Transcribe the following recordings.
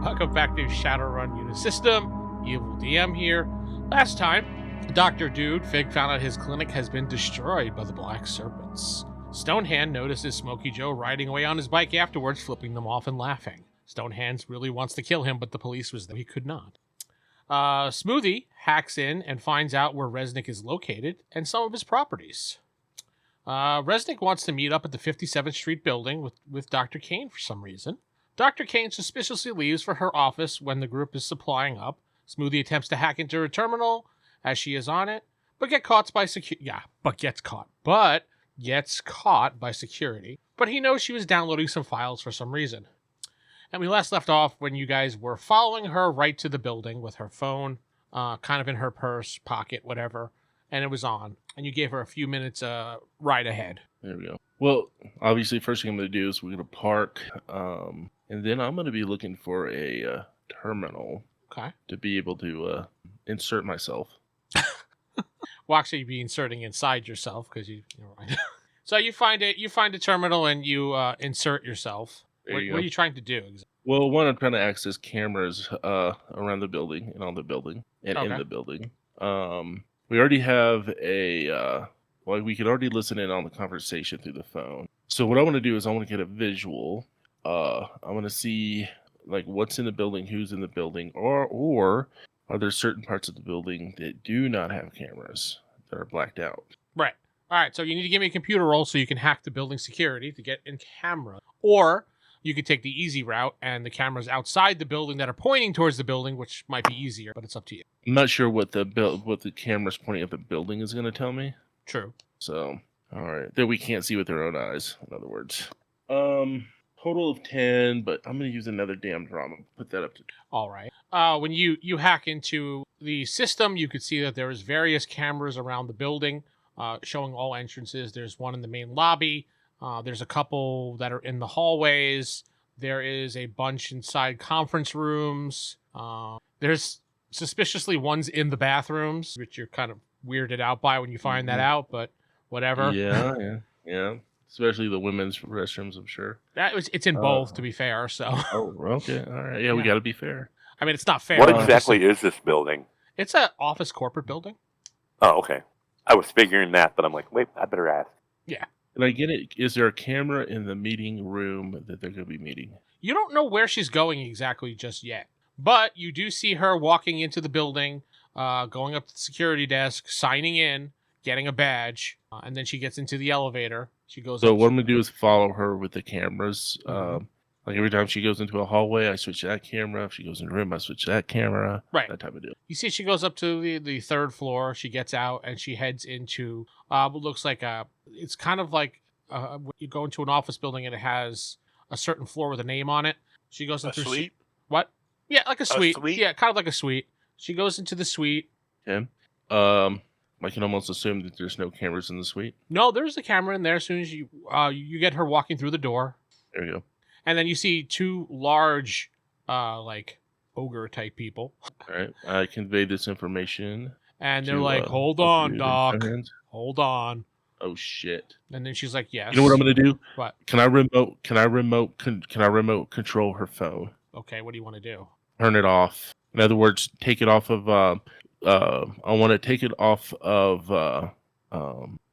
Welcome back to Shadowrun Unisystem. Evil DM here. Last time, Dr. Dude Fig found out his clinic has been destroyed by the Black Serpents. Stonehand notices Smokey Joe riding away on his bike afterwards, flipping them off and laughing. Stonehand really wants to kill him, but the police was there. He could not. Smoothy hacks in and finds out where Resnick is located and some of his properties. Resnick wants to meet up at the 57th Street building with Dr. Kane for some reason. Dr. Kane suspiciously leaves for her office when the group is supplying up. Smoothie attempts to hack into her terminal as she is on it, but gets caught by security. But he knows she was downloading some files for some reason. And we last left off when you guys were following her right to the building with her phone, kind of in her purse, pocket, whatever, and it was on. And you gave her a few minutes ride ahead. There we go. Well, obviously, first thing I'm going to do is we're going to park, and then I'm going to be looking for a terminal to be able to insert myself. Well, actually, you'd be inserting inside yourself because you're right. So you find a terminal and you insert yourself. What are you trying to do? Well, one, I'm trying to access cameras around the building and on the building and in the building. We already have we could already listen in on the conversation through the phone. So what I want to do is I want to get a visual. I want to see like what's in the building, who's in the building, or are there certain parts of the building that do not have cameras that are blacked out? Right. All right. So you need to give me a computer roll so you can hack the building security to get in camera, or you could take the easy route and the cameras outside the building that are pointing towards the building, which might be easier, but it's up to you. I'm not sure what the cameras pointing at the building is going to tell me. True. So, all right, that we can't see with our own eyes. In other words, total of 10, but I'm going to use another damn drama. Put that up to 2. All right. When you hack into the system, you could see that there is various cameras around the building, showing all entrances. There's one in the main lobby. There's a couple that are in the hallways. There is a bunch inside conference rooms. There's suspiciously ones in the bathrooms, which you're kind of weirded out by when you find that out, but whatever. Yeah. Especially the women's restrooms, I'm sure. It's in both, to be fair. So. Oh, okay. All right. Yeah, we got to be fair. I mean, it's not fair. What exactly is this building? It's an office corporate building. Oh, okay. I was figuring that, but I'm like, wait, I better ask. Yeah. Can I get it? Is there a camera in the meeting room that they're going to be meeting? You don't know where she's going exactly just yet, but you do see her walking into the building, going up to the security desk, signing in, getting a badge, and then she gets into the elevator. She goes. So what I'm going to do is follow her with the cameras. Like every time she goes into a hallway, I switch that camera. If she goes in a room, I switch that camera. Right. That type of deal. You see she goes up to the third floor. She gets out and she heads into what looks like it's kind of like you go into an office building and it has a certain floor with a name on it. She goes into a suite? What? Yeah, like a suite. A suite? Yeah, kind of like a suite. She goes into the suite. Okay. I can almost assume that there's no cameras in the suite. No, there's a camera in there as soon as you get her walking through the door. There you go. And then you see two large, like, ogre-type people. All right. I convey this information. And they're like, hold on, Doc. Hold on. Oh, shit. And then she's like, yes. You know what I'm going to do? What? Can I remote control her phone? Okay, what do you want to do? Turn it off. In other words, take it off of, I want to take it off of,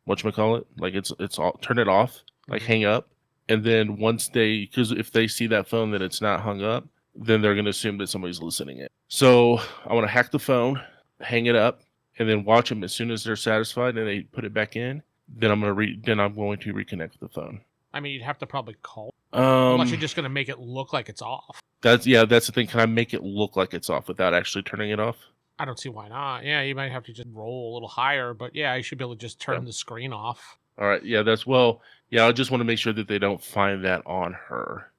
whatchamacallit? Like, it's all, turn it off, like, hang up. And then because if they see that phone that it's not hung up, then they're going to assume that somebody's listening in. So I want to hack the phone, hang it up, and then watch them as soon as they're satisfied and they put it back in. Then I'm going to reconnect the phone. I mean, you'd have to probably call. Unless you're just going to make it look like it's off. That's the thing. Can I make it look like it's off without actually turning it off? I don't see why not. Yeah, you might have to just roll a little higher, but yeah, you should be able to just turn the screen off. All right. Yeah, I just want to make sure that they don't find that on her.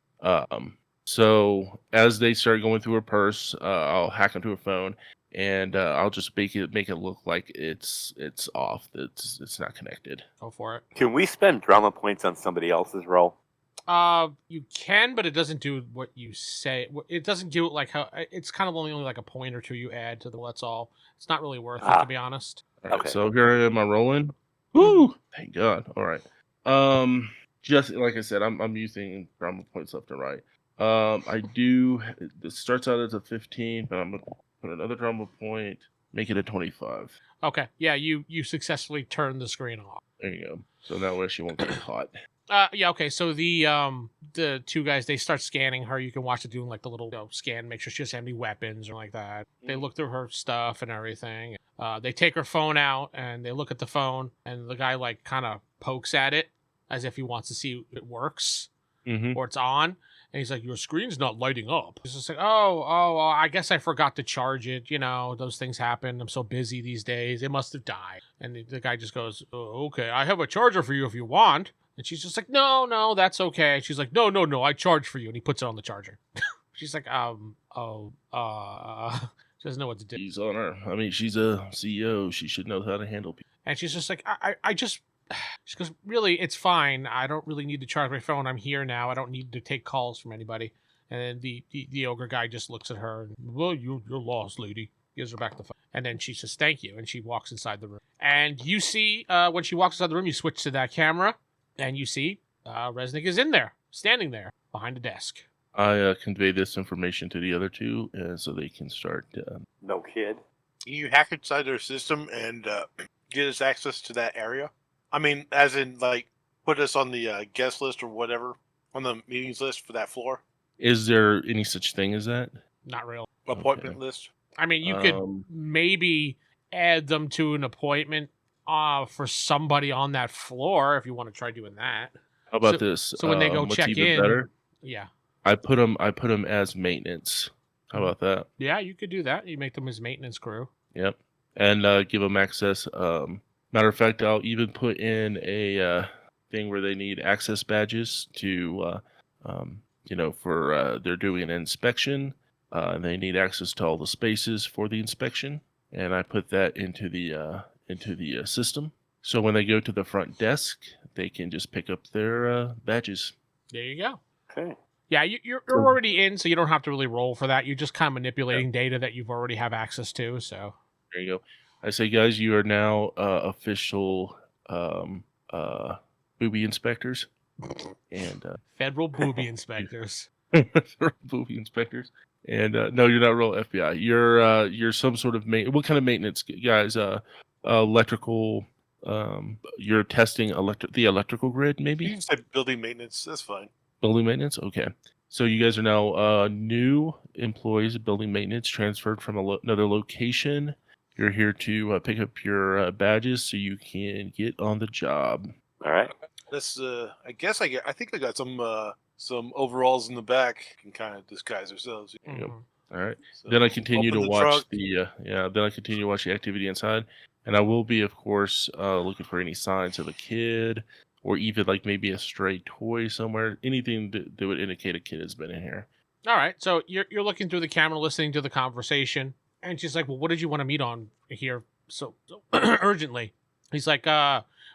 So as they start going through her purse, I'll hack into her phone, and I'll just make it look like it's off. It's not connected. Go for it. Can we spend drama points on somebody else's roll? You can, but it doesn't do what you say. It doesn't do it like how. It's kind of only like a point or two you add to the. That's all. It's not really worth it, to be honest. All right, okay. So here I am. I'm rolling. Woo! Thank God. All right. Just like I said, I'm using drama points left and right. I do. It starts out as a 15, but I'm gonna put another trauma point, make it a 25. Okay. Yeah, you successfully turned the screen off. There you go. So that way she won't get caught. Yeah, okay. So the two guys, they start scanning her. You can watch it doing like the little scan, make sure she doesn't have any weapons or like that. They look through her stuff and everything. They take her phone out and they look at the phone, and the guy like kind of pokes at it as if he wants to see if it works or it's on. And he's like, "Your screen's not lighting up." He's just like, oh, I guess I forgot to charge it. You know, those things happen. I'm so busy these days. It must have died. And the guy just goes, "Oh, okay, I have a charger for you if you want." And she's just like, no, that's okay. She's like, no, I charge for you. And he puts it on the charger. She's like, she doesn't know what to do. She's on her. I mean, she's a CEO. She should know how to handle people. And she's just like, she goes, really, it's fine. I don't really need to charge my phone. I'm here now. I don't need to take calls from anybody. And then the ogre guy just looks at her. And, well, you're lost, lady. Gives her back the phone. And then she says, thank you. And she walks inside the room. And you see, when she walks inside the room, you switch to that camera. And you see Resnick is in there, standing there behind a desk. I convey this information to the other two so they can start. No kid. You hack inside their system and get us access to that area? I mean, as in, like, put us on the guest list or whatever, on the meetings list for that floor? Is there any such thing as that? Not real. Appointment list? I mean, you could maybe add them to an appointment for somebody on that floor if you want to try doing that. How about this? So when they go check in, better, yeah, I put them as maintenance. How about that? Yeah, you could do that. You make them as maintenance crew. Yep, and give them access. Matter of fact, I'll even put in a thing where they need access badges to, for they're doing an inspection. They need access to all the spaces for the inspection, and I put that into the system. So when they go to the front desk, they can just pick up their badges. There you go. Okay. Yeah, you're already in, so you don't have to really roll for that. You're just kind of manipulating data that you've already have access to. So there you go. I say, guys, you are now official booby inspectors and federal booby inspectors. Booby inspectors. And no, you're not real FBI. You're some sort of what kind of maintenance, guys? Electrical. You're testing the electrical grid, maybe. You can say building maintenance. That's fine. Building maintenance. Okay. So you guys are now new employees of building maintenance, transferred from another location. You're here to pick up your badges so you can get on the job. All right. Let's. I guess I think I got some overalls in the back. Can kind of disguise ourselves. Yep. All right. So Then I continue to watch truck. Then I continue to watch the activity inside, and I will be, of course, looking for any signs of a kid, or even like maybe a stray toy somewhere. Anything that would indicate a kid has been in here. All right. So you're looking through the camera, listening to the conversation, and she's like, "Well, what did you want to meet on here so urgently?" He's like,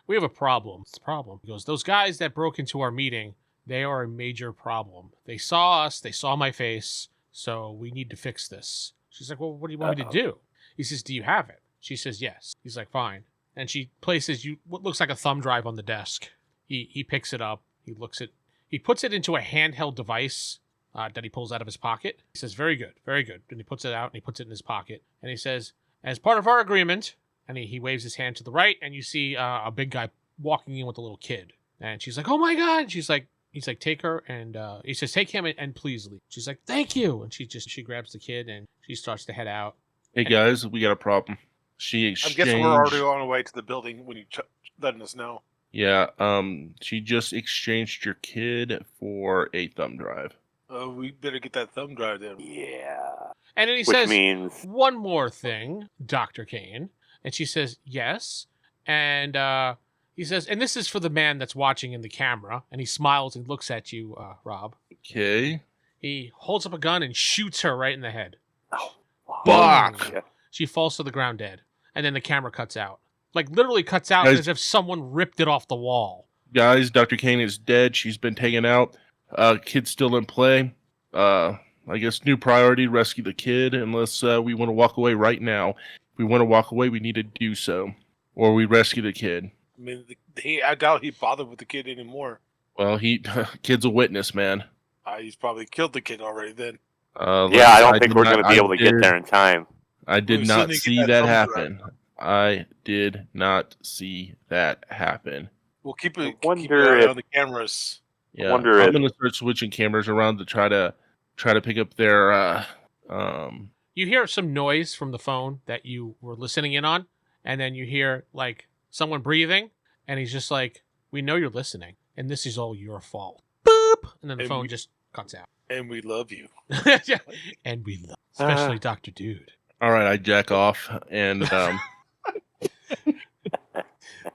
"We have a problem." It's a problem. He goes, "Those guys that broke into our meeting, they are a major problem. They saw us. They saw my face. So we need to fix this." She's like, "Well, what do you want me to do?" He says, "Do you have it?" She says, "Yes." He's like, "Fine." And she places what looks like a thumb drive on the desk. He picks it up. He puts it into a handheld device that he pulls out of his pocket. He says, very good, very good. And he puts it out and he puts it in his pocket. And he says, as part of our agreement, and he waves his hand to the right, and you see a big guy walking in with a little kid. And she's like, "Oh my God." He's like, "Take her." And he says, "Take him and please leave." She's like, "Thank you." And she grabs the kid and she starts to head out. Hey guys, we got a problem. I'm guessing we're already on our way to the building when you letting us know. Yeah, she just exchanged your kid for a thumb drive. We better get that thumb drive then. Yeah. And then he Which says, means "One more thing, Dr. Kane." And she says, "Yes." And he says, "And this is for the man that's watching in the camera." And he smiles and looks at you, Rob. Okay. He holds up a gun and shoots her right in the head. oh, Fuck! yeah. She falls to the ground dead. And then the camera cuts out. Like, literally cuts out Guys- as if someone ripped it off the wall. Guys, Dr. Kane is dead. She's been taken out. Kid's still in play. I guess new priority, rescue the kid, unless we want to walk away right now. If we want to walk away, we need to do so. Or we rescue the kid. I mean, I doubt he bothered with the kid anymore. Well, kid's a witness, man. He's probably killed the kid already then. Yeah, I don't think we're going to be able to get there in time. I did We've not seen you see get that that happen. I did not see that happen. We'll keep I an wonder eye if- on the cameras. I Yeah, wonder I'm if- gonna start switching cameras around to try to pick up their You hear some noise from the phone that you were listening in on, and then you hear like someone breathing, and he's just like, "We know you're listening, and this is all your fault." Boop, and then the And phone we- just cuts out. And we love you. Yeah. And we love, especially Dr. Dude. All right, I jack off and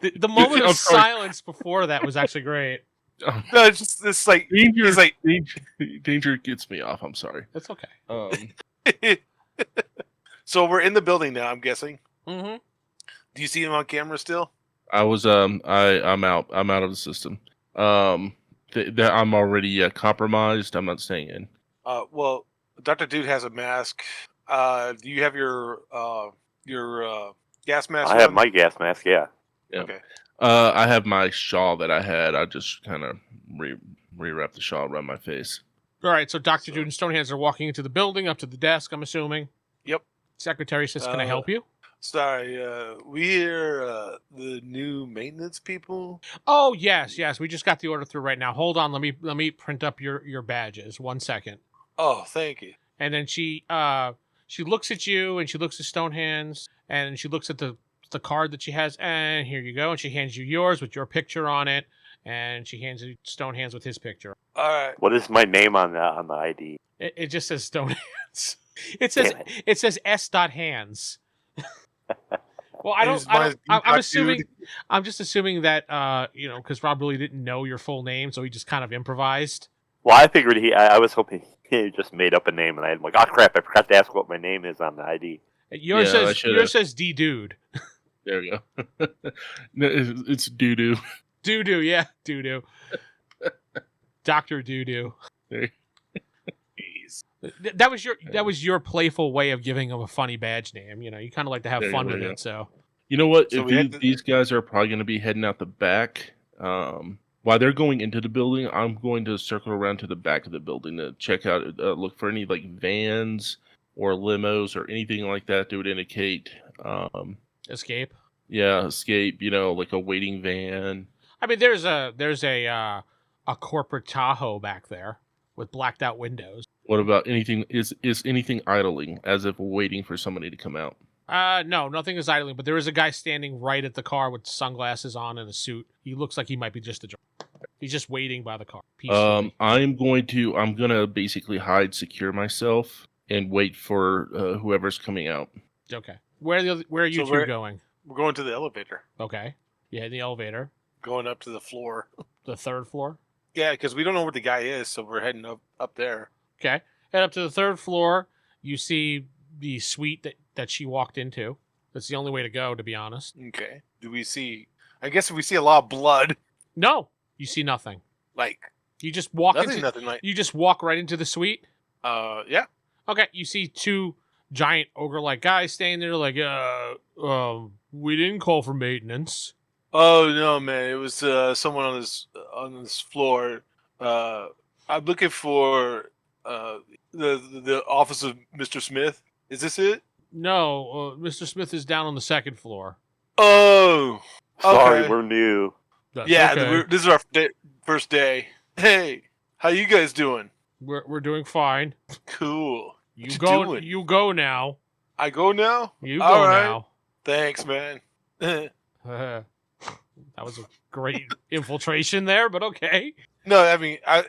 The moment I'm of sorry. silence before that was actually great. No, it's like danger, he's like danger gets me off. I'm sorry. That's okay. So we're in the building now, I'm guessing. Mm-hmm. Do you see him on camera still? I'm out of the system. I'm already compromised. I'm not staying in. Well, Dr. Dude has a mask. Do you have your gas mask? I have on? my gas mask, yeah. Yeah. Okay. I have my shawl that I had. I just kind of rewrap the shawl around my face. All right, so Dr. Dude and Stonehands are walking into the building, up to the desk, I'm assuming. Yep. Secretary says, "Can I help you?" Sorry, we're the new maintenance people. Oh, yes. We just got the order through right now. Hold on, let me print up your badges. 1 second. Oh, thank you. And then she looks at you, and she looks at Stonehands, and she looks at the card that she has, and here you go. And she hands you yours with your picture on it, and she hands you Stonehands with his picture. All right. What is my name on the ID? It just says Stonehands. It says S.Hands. Well, I'm just assuming that because Rob really didn't know your full name, so he just kind of improvised. Well, I figured I was hoping he just made up a name, and I'm like, oh crap, I forgot to ask what my name is on the ID. Yours says D Dude. There we go. No, it's doo doo. Doo doo, yeah, doo doo. Dr. Doo Doo. That was your playful way of giving him a funny badge name. You kind of like to have fun with it. So you know what? So if these guys are probably going to be heading out the back, while they're going into the building, I'm going to circle around to the back of the building to check out, look for any like vans or limos or anything like that that would indicate escape. Yeah, escape. Like a waiting van. I mean, there's a corporate Tahoe back there with blacked out windows. What about anything? Is anything idling as if waiting for somebody to come out? No, nothing is idling, but there is a guy standing right at the car with sunglasses on and a suit. He looks like he might be just a driver. He's just waiting by the car. Peacefully. I'm gonna basically secure myself and wait for whoever's coming out. Okay. Where are you two going? We're going to the elevator. Okay. Yeah, in the elevator. Going up to the floor. The third floor? Yeah, because we don't know where the guy is, so we're heading up there. Okay. Head up to the third floor. You see the suite that she walked into. That's the only way to go, to be honest. Okay. I guess we see a lot of blood. No, you see nothing. Like you just walk nothing like. You just walk right into the suite. Yeah. Okay. You see two giant ogre-like guys standing there, like, we didn't call for maintenance. Oh no, man! It was someone on this floor. I'm looking for the office of Mr. Smith. Is this it? No, Mr. Smith is down on the second floor. Oh, Sorry, okay. we're new. That's Yeah, okay. this is our first day. Hey, how you guys doing? We're doing fine. Cool. You What go. doing? You go now. I go now. You go All right. now. Thanks, man. That was a great infiltration there, but okay. No, I mean, I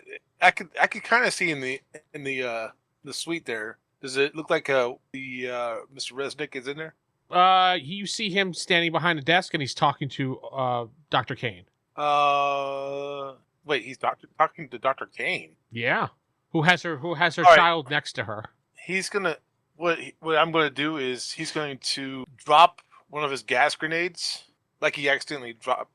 could kind of see in the suite there. Does it look like the Mr. Resnick is in there? You see him standing behind a desk, and he's talking to Dr. Kane. Wait, he's talking to Dr. Kane. Yeah, who has her All right. child next to her. He's gonna what I'm gonna do is he's going to drop one of his gas grenades, like he accidentally dropped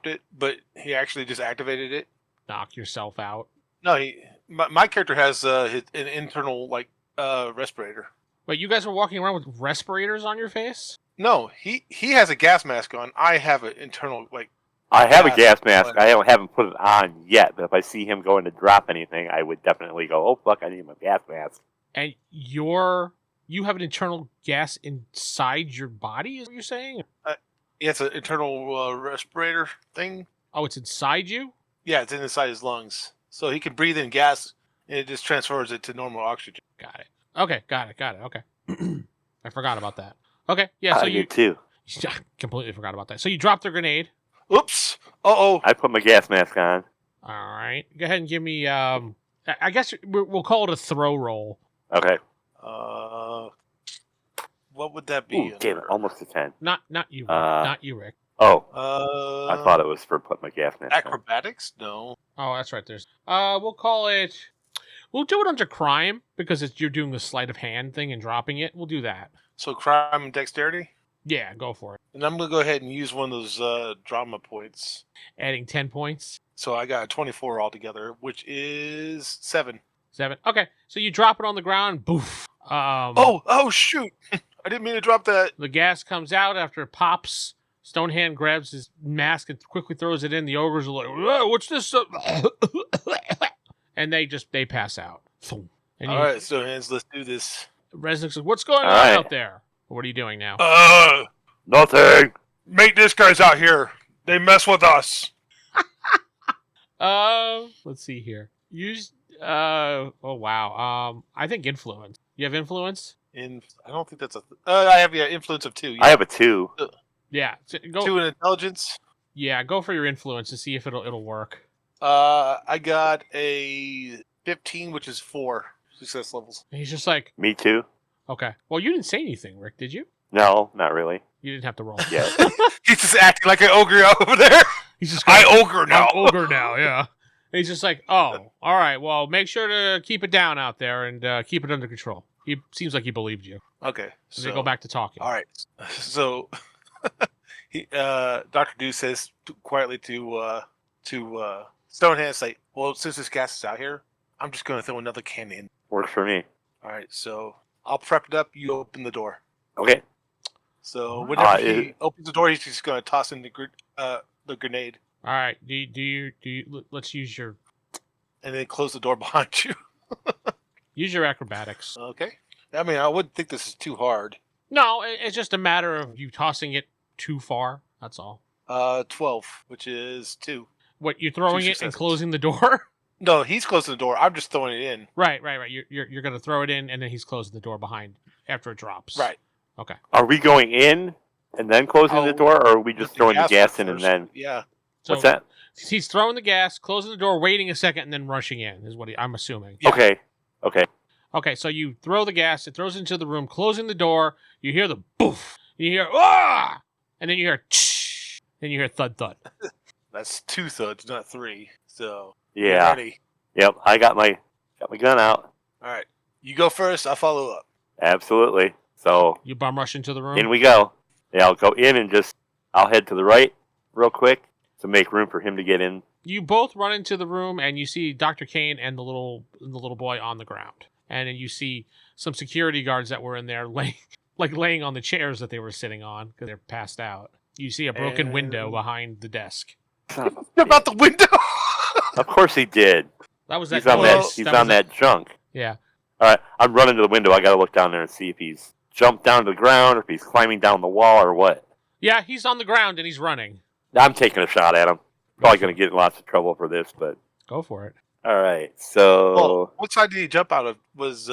it, but he actually just activated it. Knock yourself out. No, my character has an internal respirator. Wait, you guys are walking around with respirators on your face? No, he has a gas mask on. I have an internal I have a gas gas, mask. but- I haven't put it on yet, but if I see him going to drop anything, I would definitely go, oh, fuck, I need my gas mask. And you have an internal gas inside your body, is what you're saying? Yeah, it's an internal respirator thing. Oh, it's inside you? Yeah, it's inside his lungs. So he can breathe in gas, and it just transfers it to normal oxygen. Got it. Okay, got it. Okay. I forgot about that. Okay, yeah, so I you did too. completely forgot about that. So you dropped the grenade. Oops. Uh-oh. I put my gas mask on. All right. Go ahead and give me I guess we'll call it a throw roll. Okay. What would that be? Ooh, damn it, almost a 10. Not you, Rick. Not you, Rick. Oh, I I thought it was for putting my gas mask on. acrobatics? No. Oh, that's right. We'll do it under crime because you're doing the sleight of hand thing and dropping it. We'll do that. So crime and dexterity? Yeah, go for it. And I'm going to go ahead and use one of those drama points. Adding 10 points. So I got a 24 altogether, which is 7. 7. Okay, so you drop it on the ground. Boof. Oh, shoot. I didn't mean to drop that. The gas comes out after it pops. Stonehand grabs his mask and quickly throws it in. The ogres are like, "Whoa, what's this?" And they pass out. And All right, so hands, let's do this. Reznok's like, "What's going on All right. out there? What are you doing now?" Nothing. Maintenance guys out here. They mess with us. Let's see here. Use oh wow. I think influence. You have influence? I don't think that's I have influence of 2. Yeah. I have a 2. Yeah. Go. 2 in intelligence. Yeah, go for your influence to see if it'll work. I got a 15, which is 4 success levels. And he's just like, Me too. okay. Well, you didn't say anything, Rick, did you? No, not really. You didn't have to roll. Yeah. He's just acting like an ogre over there. He's just I ogre now. I'm ogre now, yeah. And he's just like, oh, all right. Well, make sure to keep it down out there and keep it under control. He seems like he believed you. Okay, So so they go back to talking. All right, so Dr. Dew says quietly to Stonehand, like, well, since this gas is out here, I'm just going to throw another can in. Works for me. All right, so I'll prep it up. You open the door. Okay. So whenever he opens the door, he's just going to toss in the grenade. All right. Do you let's use your And then close the door behind you. acrobatics. Okay. I mean, I wouldn't think this is too hard. No, it's just a matter of you tossing it too far. That's all. 12, which is 2. What, you're throwing it and successes. closing the door? No, he's closing the door. I'm just throwing it in. Right. You're gonna throw it in, and then he's closing the door behind after it drops. Right. Okay. Are we going in and then closing the door, or are we just throwing the gas in and first. then... Yeah. So What's that? He's throwing the gas, closing the door, waiting a second, and then rushing in. Is what I'm assuming. Yeah. Okay. Okay, so you throw the gas, it throws into the room, closing the door. You hear the boof, you hear ah, and then you hear tsh, then you hear thud thud. That's 2 thuds, not 3. So Yeah. ready. Yep. I got my gun out. All right. You go first. I'll follow up. Absolutely. So You bum rush into the room. in we go. Yeah, I'll go in and I'll head to the right real quick to make room for him to get in. You both run into the room, and you see Dr. Kane and the little boy on the ground, and then you see some security guards that were in there laying on the chairs that they were sitting on because they're passed out. You see a broken window behind the desk. About the window. Of course he did. That was that. He's on that junk. Yeah. All right, I'm running to the window. I got to look down there and see if he's jumped down to the ground or if he's climbing down the wall or what. Yeah, he's on the ground and he's running. I'm taking a shot at him. Probably going to get in lots of trouble for this, but... Go for it. All right, so... Well, what side did he jump out of? Was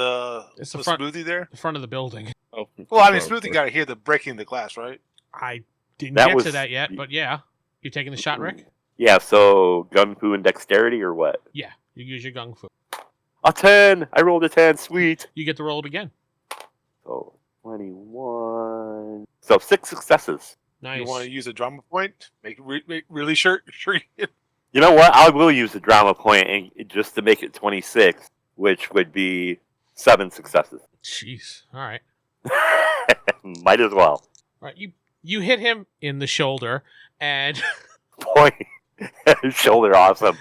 It's the front. Smoothie there? The front of the building. Oh, Well, I mean, Smoothie got to hear the breaking the glass, right? I didn't That get to was- that yet, but yeah. You taking the shot, Rick? Yeah, so gun fu and dexterity or what? Yeah. You use your gung fu. A 10! I rolled a 10, sweet! You get to roll it again. So, 21... So, 6 successes. Nice. You want to use a drama point? Make really sure you You know what? I will use the drama point and, just to make it 26, which would be 7 successes. Jeez. All right. Might as well. All right. You hit him in the shoulder, and Boy, shoulder awesome.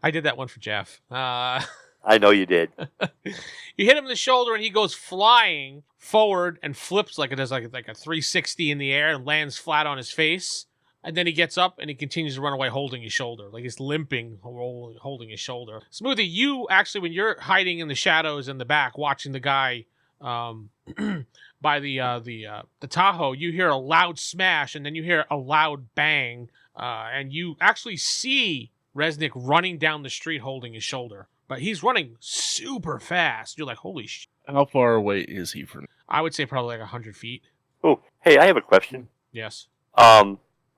I did that one for Geoff. I know you did. You hit him in the shoulder, and he goes flying forward and flips like it does like a 360 in the air and lands flat on his face. And then he gets up and he continues to run away holding his shoulder. Like he's limping, holding his shoulder. Smoothie, you actually, when you're hiding in the shadows in the back, watching the guy by the Tahoe, you hear a loud smash and then you hear a loud bang. And you actually see Resnick running down the street holding his shoulder. But he's running super fast. You're like, holy shit. How far away is he from? I would say probably like 100 feet. Oh, hey, I have a question. Yes.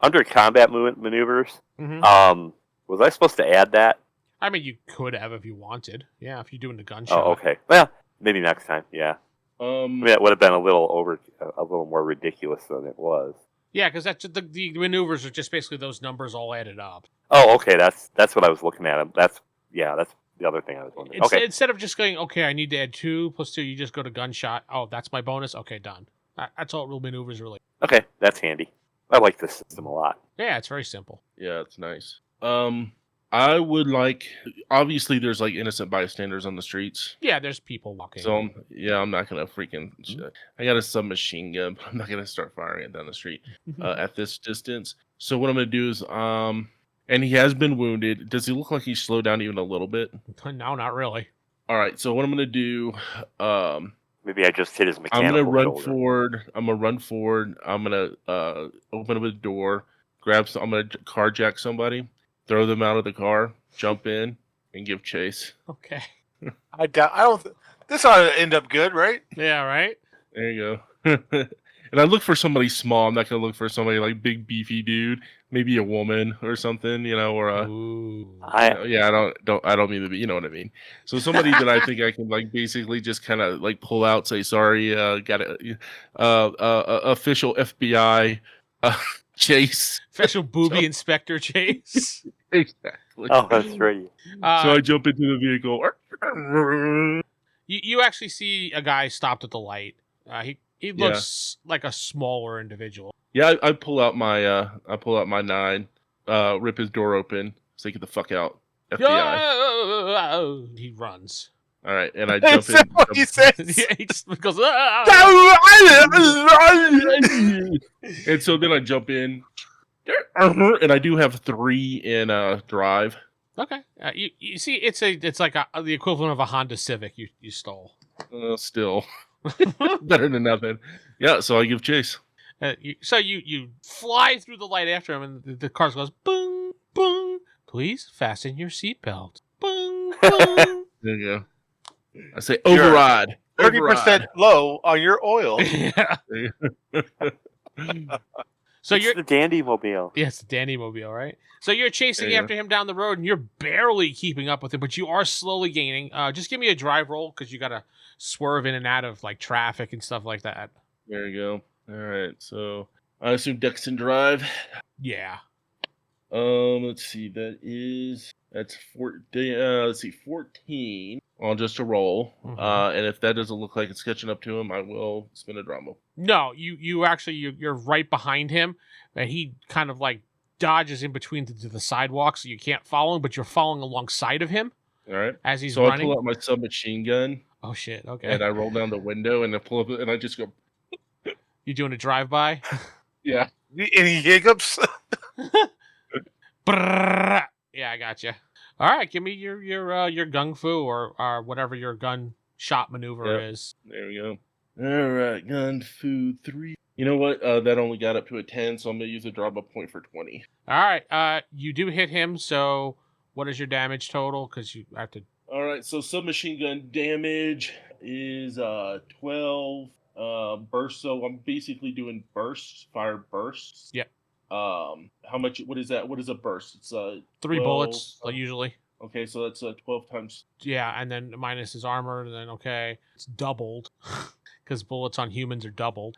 Under combat maneuvers, Mm-hmm. was I supposed to add that? I mean, you could have if you wanted. Yeah, if you're doing the gunshot. Oh, okay. Well, maybe next time. Yeah. I mean, it would have been a little more ridiculous than it was. Yeah, because that's the maneuvers are just basically those numbers all added up. Oh, okay. That's what I was looking at. That's the other thing I was wondering. Okay. Instead of just going, okay, I need to add 2 + 2, you just go to gunshot. Oh, that's my bonus. Okay, done. That's all real maneuvers really. Okay, that's handy. I like this system a lot. Yeah, it's very simple. Yeah, it's nice. I would like. Obviously, there's like innocent bystanders on the streets. Yeah, there's people walking. So I'm not gonna freaking. I got a submachine gun, but I'm not gonna start firing it down the street at this distance. So what I'm gonna do is, and he has been wounded. Does he look like he's slowed down even a little bit? No, not really. All right. So what I'm gonna do, maybe I just hit his mechanical I'm gonna run shoulder. forward. I'm gonna open up a door, I'm gonna carjack somebody, throw them out of the car, jump in, and give chase. Okay. I don't. This ought to end up good, right? Yeah, right? There you go. And I look for somebody small. I'm not gonna look for somebody like big beefy dude. Maybe a woman or something, or a. Ooh. I don't mean to be. You know what I mean. So somebody that I think I can like basically just kind of like pull out, say sorry, got a official FBI chase. Official booby inspector chase. Exactly. Oh, that's right. So I jump into the vehicle. You actually see a guy stopped at the light. He looks like a smaller individual. Yeah, I pull out my 9, rip his door open, say get the fuck out, FBI. He runs. All right, and I jump in. What he says. Yeah, he just goes. And so then I jump in, and I do have 3 in drive. Okay. You see, it's like the equivalent of a Honda Civic you stole. Still better than nothing. Yeah, so I give chase. So you fly through the light after him, and the car goes boom, boom. Please fasten your seatbelt. Boom, boom. There you go. I say override. 30% low on your oil. Yeah. So It's the Dandy Mobile. Yes, the Dandy Mobile, right? So you're chasing after him down the road, and you're barely keeping up with him, but you are slowly gaining. Just give me a drive roll, because you got to swerve in and out of like traffic and stuff like that. There you go. All right, so I assume Dexton Drive. Yeah. Let's see. That's 14 on just a roll. And if that doesn't look like it's catching up to him, I will spin a drama. No, you're right behind him, and he kind of like dodges in between the sidewalks, so you can't follow him, but you're following alongside of him. All right. As he's running. running. I pull out my submachine gun. Oh shit! Okay. And I roll down the window, and I pull up, and I just go. You doing a drive-by? Yeah. Any hiccups? Yeah, I got you. All right, give me your gung fu or whatever your gun shot maneuver is. There we go. All right, gun fu 3. You know what? That only got up to a 10, so I'm gonna use a drop up point for 20. All right. You do hit him. So what is your damage total? Because you have to. All right. So submachine gun damage is 12 bursts. So I'm basically doing bursts, fire bursts. Yep. How much? What is that? What is a burst? It's 3 bullets usually. Okay, so that's 12 times. Yeah, and then minus his armor, and then it's doubled because bullets on humans are doubled.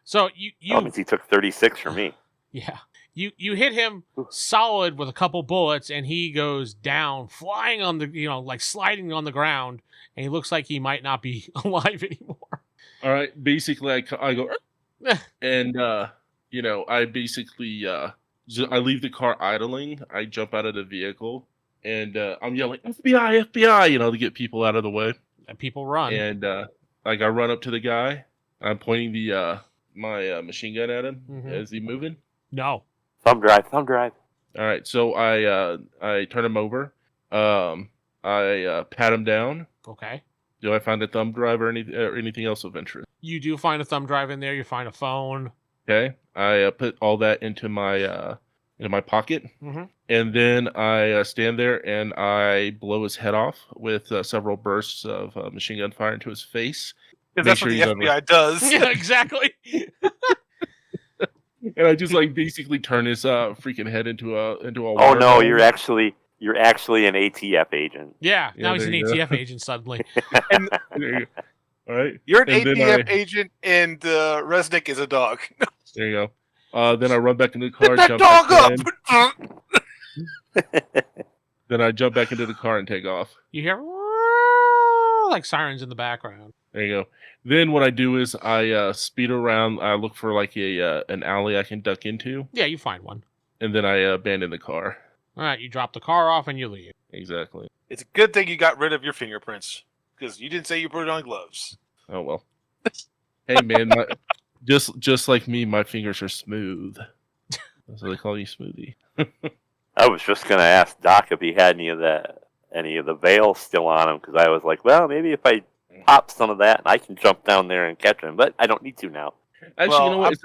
So you means he took 36 from me. Yeah, you hit him solid with a couple bullets, and he goes down, flying on the like sliding on the ground, and he looks like he might not be alive anymore. All right, basically I go, and I basically I leave the car idling. I jump out of the vehicle. And I'm yelling, FBI, FBI, to get people out of the way. And people run. And I run up to the guy. I'm pointing my machine gun at him. Is he moving? No. Thumb drive. All right, so I turn him over. I pat him down. Okay. Do I find a thumb drive or anything else of interest? You do find a thumb drive in there. You find a phone. Okay. I put all that into my pocket, and then I stand there and I blow his head off with several bursts of machine gun fire into his face. Because that's what the FBI does. Yeah, exactly. And I just basically turn his freaking head into a Oh no, you're actually an ATF agent. Yeah, now he's an there you ATF go. agent suddenly. There you go. All right. You're an And then ATF agent, and Resnick is a dog. There you go. Then I run back into the car. Get that jump dog back up! in. Then I jump back into the car and take off. You hear like sirens in the background. There you go. Then what I do is I speed around. I look for an alley I can duck into, Yeah, you find one. and then I abandon the car. All right, you drop the car off and you leave. Exactly. It's a good thing you got rid of your fingerprints, because you didn't say you put it on gloves. Oh well. Hey man, just like me, my fingers are smooth. That's what they call you, Smoothie. I was just gonna ask Doc if he had any of the veil still on him, because I was like, well, maybe if I pop some of that, I can jump down there and catch him, but I don't need to now. Actually, Well, you know what?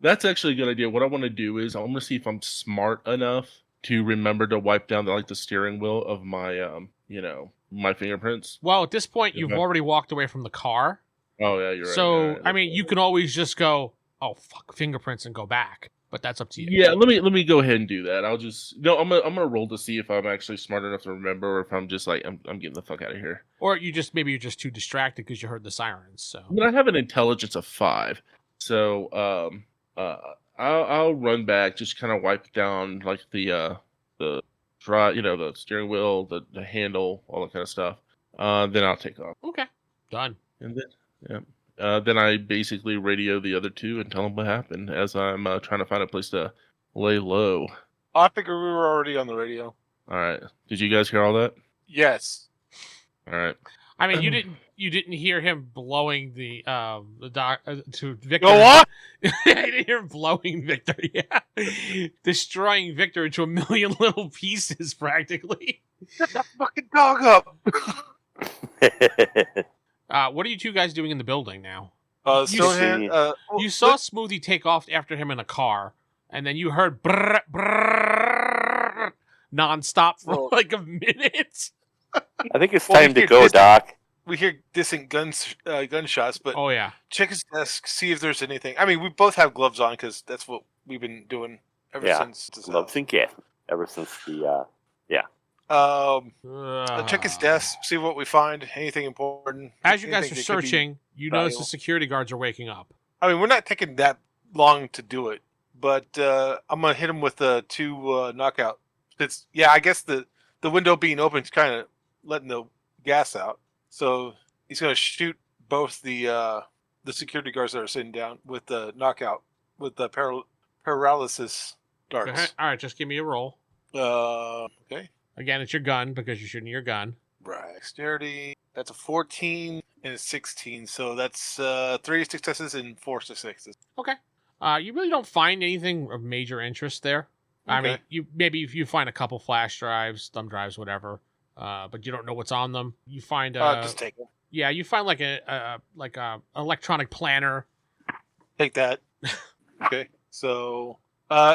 That's actually a good idea. What I want to do is I want to see if I'm smart enough to remember to wipe down the steering wheel of my my fingerprints. Well, at this point, you've Okay. already walked away from the car. Oh yeah, you're right. So, you're right. I mean, you can always just go, oh, fuck, fingerprints and go back. But that's up to you. Yeah, let me go ahead and do that. I'm gonna roll to see if I'm actually smart enough to remember, or if I'm just I'm getting the fuck out of here. Or maybe you're just too distracted because you heard the sirens. So I mean, I have an intelligence of 5, so I'll run back, just kind of wipe down the the steering wheel, the handle, all that kind of stuff. Then I'll take off, okay, done. and then I basically radio the other two and tell them what happened as I'm trying to find a place to lay low. I figured we were already on the radio. All right, did you guys hear all that? Yes. All right. I mean, you didn't hear him blowing the doc to Victor. Go on. I didn't hear him blowing Victor. Yeah, destroying Victor into a million little pieces, practically. Get that fucking dog up. What are you two guys doing in the building now? Stonehand. You saw Smoothy take off after him in a car, and then you heard brrr, brrr, nonstop for like a minute. I think it's time to go, Doc. We hear distant gunshots, but Oh yeah. check his desk, see if there's anything. I mean, we both have gloves on because that's what we've been doing ever since. Gloves and kit. Ever since the check his desk, see what we find. Anything important? As you guys Anything are that could be searching, you notice the valuable. security guards are waking up. I mean, we're not taking that long to do it, but I'm gonna hit him with 2 knockout. I guess the window being open is kind of letting the gas out, so he's gonna shoot both the security guards that are sitting down with the knockout with the paralysis darts. Okay. All right, just give me a roll. Okay. Again, it's your gun because you're shooting your gun. Right. Dexterity. That's a 14 and a 16, so that's 3 successes and 4 successes. Okay. You really don't find anything of major interest there. I mean, if you find a couple flash drives, thumb drives, whatever, but you don't know what's on them. You find Just take them. yeah, you find like a electronic planner. Take that. Okay. So,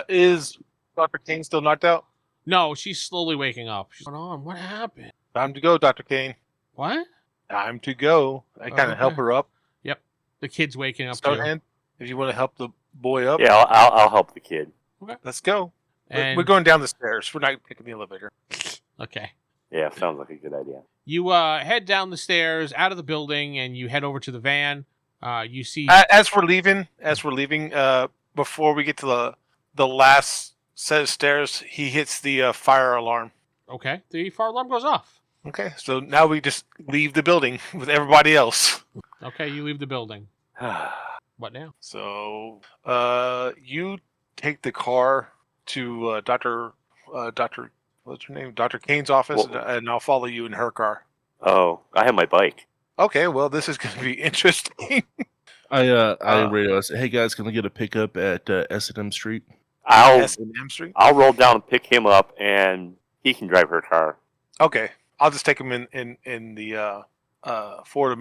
is Dr. Kane still knocked out? No, she's slowly waking up. She's going on. What happened? Time to go, Dr. Kane. What? Time to go. I kind of help Okay. her up. Yep. The kid's waking up too. Stonehand, if you want to help the boy up, yeah, I'll help the kid. let's go. And We're going down the stairs. We're not taking the elevator. okay. Yeah, sounds like a good idea. You head down the stairs out of the building and you head over to the van. You see As we're leaving, before we get to the last set of stairs, he hits the fire alarm. okay, the fire alarm goes off. Okay, so now we just leave the building with everybody else. Okay, you leave the building. What now? So, you take the car to Dr. What's her name? Dr. Kane's office, Well- and I'll follow you in her car. Oh, I have my bike. Okay, well, this is going to be interesting. I radio. I said, "Hey guys, can we get a pickup at S&M Street?" I'll roll down and pick him up, and he can drive her car. Okay, I'll just take him in the Ford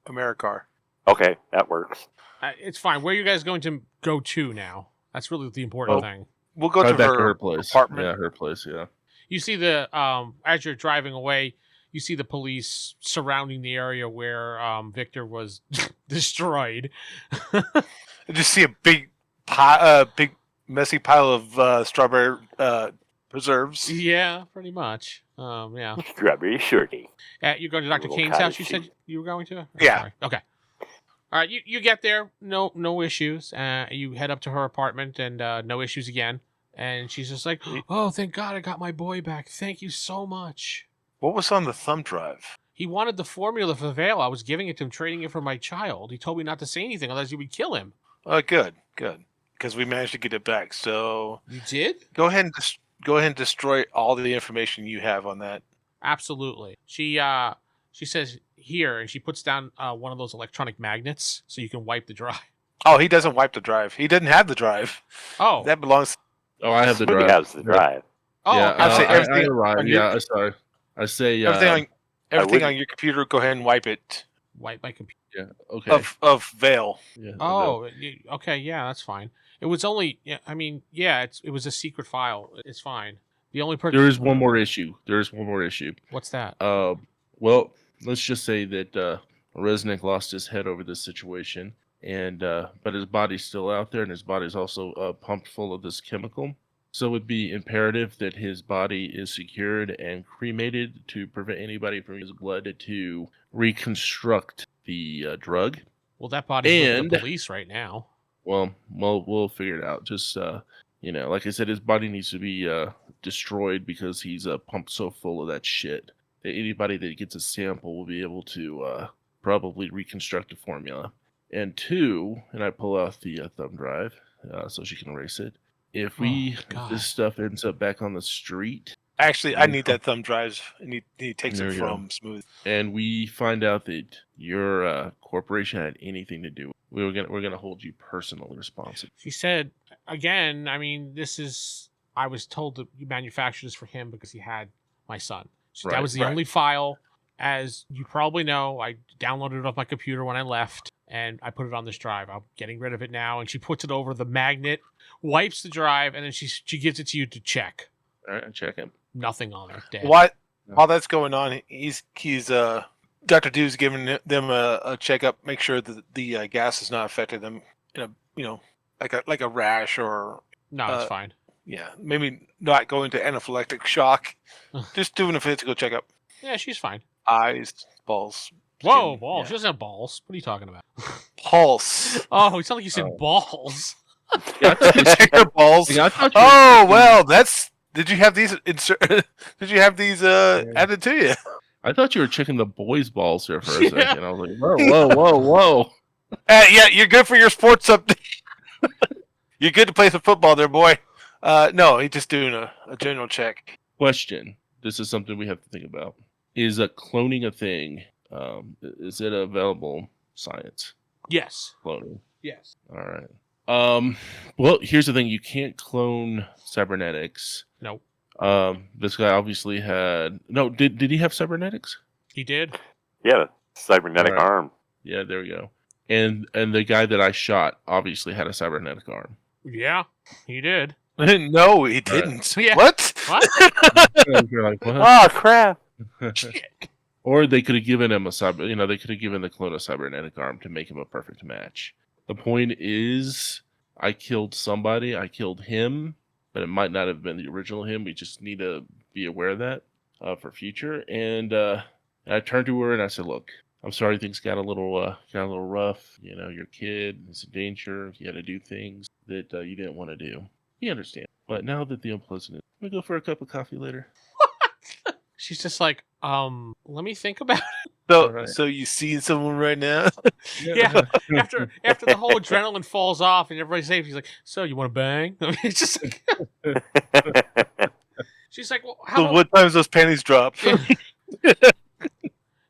AmeriCar. Okay, that works. It's fine. Where are you guys going to go to now? That's really the important thing. We'll go Right to back her place. apartment. Yeah, her place. Yeah. You see the as you're driving away, you see the police surrounding the area where Victor was destroyed. I just see a big messy pile of strawberry preserves. Yeah, pretty much. Yeah. Strawberry shorty. You're going to Dr. Little Kane's house. You cottage said you were going to. Oh, Yeah. sorry. Okay. All right. You get there. No issues. You head up to her apartment and no issues again. And she's just like, "Oh, thank God I got my boy back. Thank you so much." What was on the thumb drive? He wanted the formula for Vale. I was giving it to him, trading it for my child. He told me not to say anything, otherwise he would kill him. Good. Because we managed to get it back. So You did? go ahead and destroy all the information you have on that. Absolutely. She says here, and she puts down one of those electronic magnets so you can wipe the drive. Oh, he doesn't wipe the drive. He didn't have the drive. Oh. That belongs. Oh, I have the Smoothy drive. has the drive. Oh, Yeah, okay. I'd say I everything arrived. on your- Yeah, sorry. I say Everything wouldn't- on your computer. Go ahead and wipe it Wipe my computer. Yeah. Okay. of Vale. Yeah, Oh, okay, yeah, that's fine. It was only, it was a secret file. It's fine. The only person. there is one more issue. What's that? Well, let's just say that Resnick lost his head over this situation, and but his body's still out there, and his body's also pumped full of this chemical. So it would be imperative that his body is secured and cremated to prevent anybody from his blood to reconstruct the drug. Well, that body's with and- the police right now. Well, we'll figure it out. Just like I said, his body needs to be destroyed because he's pumped so full of that shit that anybody that gets a sample will be able to probably reconstruct the formula. And two, and I pull out the thumb drive so she can erase it. If God. this stuff ends up back on the street, Actually, I need that thumb drive, and he takes There it you go. from Smooth. and we find out that your corporation had anything to do, we're gonna hold you personally responsible. She said, again, I was told that you manufactured this for him because he had my son. So that Right, was the only file. As you probably know, I downloaded it off my computer when I left, and I put it on this drive. I'm getting rid of it now, and she puts it over the magnet, wipes the drive, and then she gives it to you to check. All right, check him. Nothing on it. Dead. While that's going on, he's Dr. Dew's giving them a checkup, make sure that the gas has not affected them in like a rash or No, it's fine. maybe not going to anaphylactic shock. Just doing a physical checkup. Yeah, she's fine. Eyes, balls. Whoa, skin, balls. yeah. She doesn't have balls. What are you talking about? Pulse. Oh, it sounded like you said Oh. balls. Check your balls. Yeah, I thought you were Oh checking- well, that's. Did you have these Did you have these added to you? I thought you were checking the boys' balls there for a Yeah. second. I was like, whoa. Yeah, you're good for your sports update. You're good to play some football, there, boy. No, he's just doing a general check. Question. This is something we have to think about. Is cloning a thing? Is it available science? Yes. Cloning. Yes. All right. Well, here's the thing. You can't clone cybernetics. Nope. This guy obviously had... No, did he have cybernetics? He did. Yeah, cybernetic Alright. arm. Yeah, there we go. And the guy that I shot obviously had a cybernetic arm. Yeah, he did. No, he didn't. Yeah. What? What? You're like, what? Oh crap! Or they could have given him they could have given the clone a cybernetic arm to make him a perfect match. The point is, I killed somebody. I killed him, but it might not have been the original him. We just need to be aware of that for future. And I turned to her and I said, "Look, I'm sorry things got a little rough. Your kid is in danger. You had to do things that you didn't want to do. You understand. But now that the unpleasant is, we go for a cup of coffee later." She's just like, let me think about it. So, Alright. so you seeing someone right now? Yeah. After the whole adrenaline falls off and everybody's safe, she's like, so you want to bang? I mean, it's just like, she's like, well, how So about... what times those panties drop?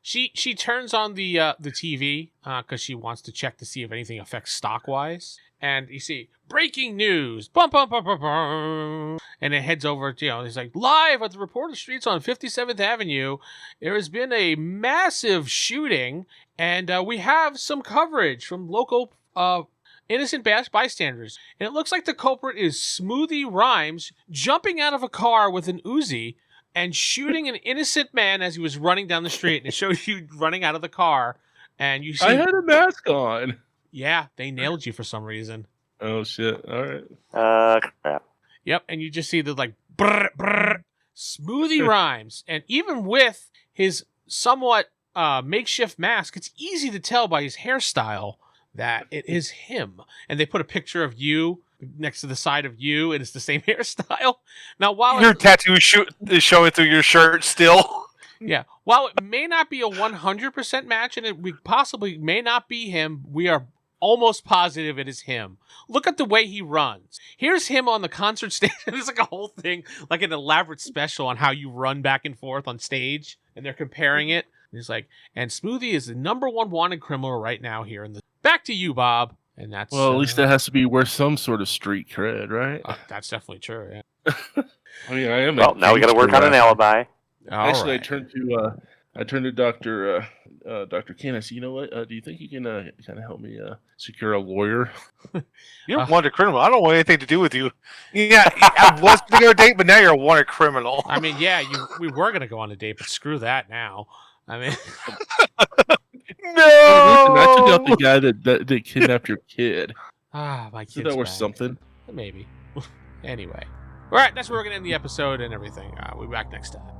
She turns on the TV because she wants to check to see if anything affects stock wise. And you see, breaking news. Bum, bum, bum, bum, bum. And it heads over to, he's like, live at the reporter streets on 57th Avenue. There has been a massive shooting, and we have some coverage from local innocent bystanders. And it looks like the culprit is Smoothy Rhymes jumping out of a car with an Uzi and shooting an innocent man as he was running down the street. And it shows you running out of the car. And you see... I had a mask on. Yeah, they nailed you for some reason. Oh, shit. All right. Crap. Yep, and you just see the, like, brr, brr, Smoothy Rhymes. And even with his somewhat makeshift mask, it's easy to tell by his hairstyle that it is him. And they put a picture of you next to the side of you, and it's the same hairstyle. Now, while your tattoo is showing through your shirt still. Yeah, while it may not be a 100% match, and we possibly may not be him, we are almost positive it is him. Look at the way he runs. Here's him on the concert stage. There's like a whole thing, like an elaborate special on how you run back and forth on stage, and they're comparing it. He's like, and Smoothy is the #1 wanted criminal right now here in the. Back to you, Bob. And that's well, at least that has to be worth some sort of street cred, right? That's definitely true. Yeah. I mean, I am. Well, now we got to work on an alibi. Actually, right. I turned to Dr. Ken. I said, you know what? Do you think you can kind of help me secure a lawyer? You're a wanted criminal. I don't want anything to do with you. Yeah, I was going to go on a date, but now you're a wanted criminal. I mean, yeah, we were going to go on a date, but screw that now. I mean... No! Listen, I took out the guy that kidnapped your kid. My kid's So that was back. something. Maybe. Anyway. All right, that's where we're going to end the episode and everything. We'll be back next time.